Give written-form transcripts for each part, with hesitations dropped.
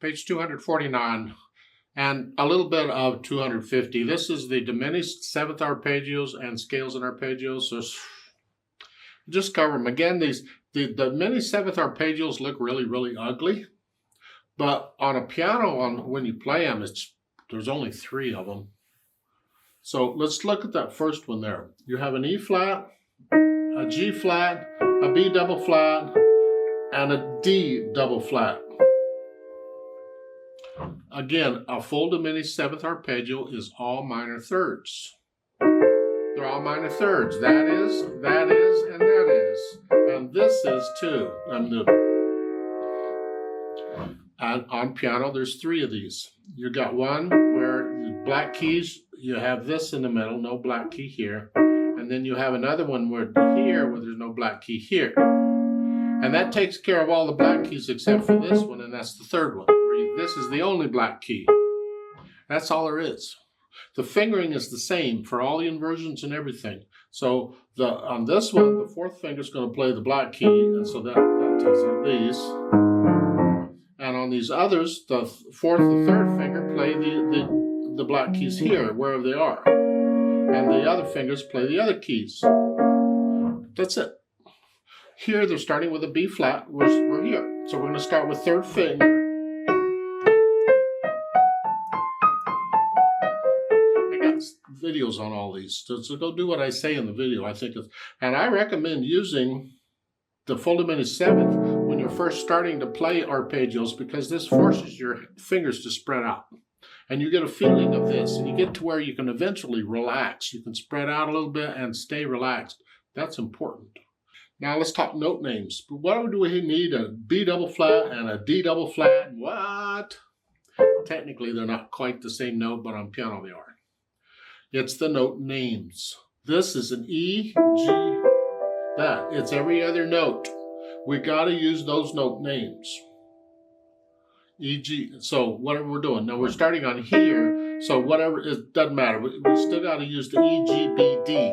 page 249, and a little bit of 250. This is the diminished 7th arpeggios and scales and arpeggios. So just cover them. Again, the diminished 7th arpeggios look really, really ugly. But on a piano, when you play them, there's only 3 of them. So let's look at that first one there. You have an E flat, a G flat, a B double flat, and a D double flat. Again, a full diminished 7th arpeggio is all minor thirds. They're all minor thirds. That is, and that is. And this is too. And on piano, there's 3 of these. You got one where the black keys, you have this in the middle, no black key here. And then you have another one where there's no black key here. And that takes care of all the black keys except for this one, and that's the 3rd one. This is the only black key. That's all there is. The fingering is the same for all the inversions and everything. So on this one, the 4th finger is going to play the black key, and so that takes care of these. And on these others, the 4th and 3rd finger play the black keys here, wherever they are. And the other fingers play the other keys. That's it. Here, they're starting with a B flat. We're here. So we're going to start with 3rd finger. Videos on all these, so go do what I say in the video. And I recommend using the full diminished 7th when you're first starting to play arpeggios, because this forces your fingers to spread out, and you get a feeling of this, and you get to where you can eventually relax. You can spread out a little bit and stay relaxed. That's important. Now let's talk note names. What do we need? A B double flat and a D double flat? What? Technically, they're not quite the same note, but on piano they are. It's the note names. This is an E, G, that. It's every other note. We got to use those note names. E, G. So whatever we're doing. Now we're starting on here, so whatever, it doesn't matter. We still got to use the E, G, B, D.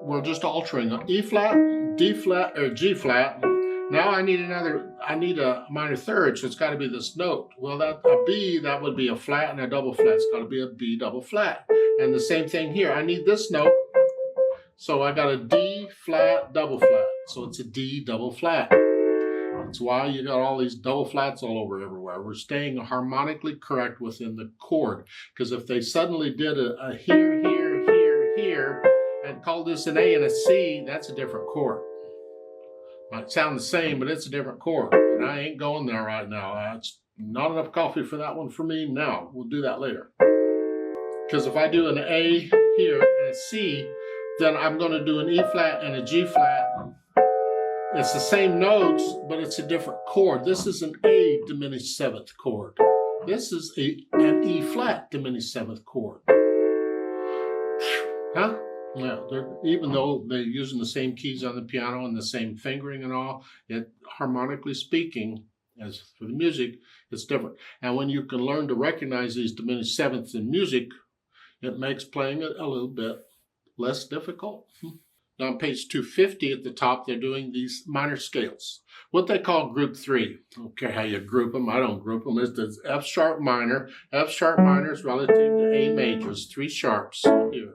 We're just altering E flat, D flat, or G flat. Now I need a minor third, so it's got to be this note. Well, a B, that would be a flat and a double flat. It's got to be a B double flat. And the same thing here. I need this note, so I got a D flat, double flat. So it's a D double flat. That's why you got all these double flats all over everywhere. We're staying harmonically correct within the chord. Because if they suddenly did a here, here, here, here, and called this an A and a C, that's a different chord. Might sound the same, but it's a different chord. And I ain't going there right now. That's not enough coffee for that one for me now. We'll do that later. Because if I do an A here and a C, then I'm going to do an E flat and a G flat. It's the same notes, but it's a different chord. This is an A diminished 7th chord. This is an E flat diminished 7th chord. Huh? Yeah, even though they're using the same keys on the piano and the same fingering and all, harmonically speaking, as for the music, it's different. And when you can learn to recognize these diminished 7ths in music, it makes playing it a little bit less difficult. Now on page 250 at the top, they're doing these minor scales. What they call group 3. I don't care how you group them. I don't group them. It's the F sharp minor. F sharp minor is relative to A major. It's 3 sharps here.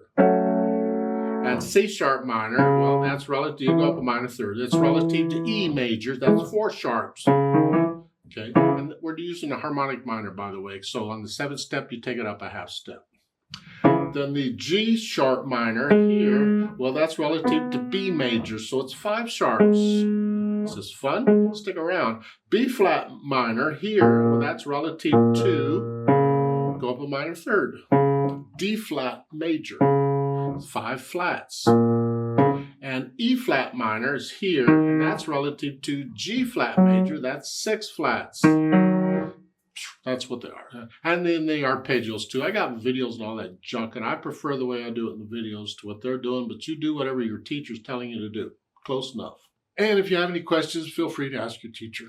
And C sharp minor, well, that's relative, you go up a minor third. It's relative to E major, that's 4 sharps. Okay, and we're using a harmonic minor, by the way. So on the 7th step, you take it up a half step. Then the G sharp minor here, well, that's relative to B major, so it's 5 sharps. This is fun, stick around. B flat minor here, well, that's relative to, go up a minor third. D flat major. 5 flats. And E flat minor is here, and that's relative to G flat major, that's 6 flats. That's what they are. And then the arpeggios too. I got videos and all that junk, and I prefer the way I do it in the videos to what they're doing, but you do whatever your teacher's telling you to do. Close enough. And if you have any questions, feel free to ask your teacher.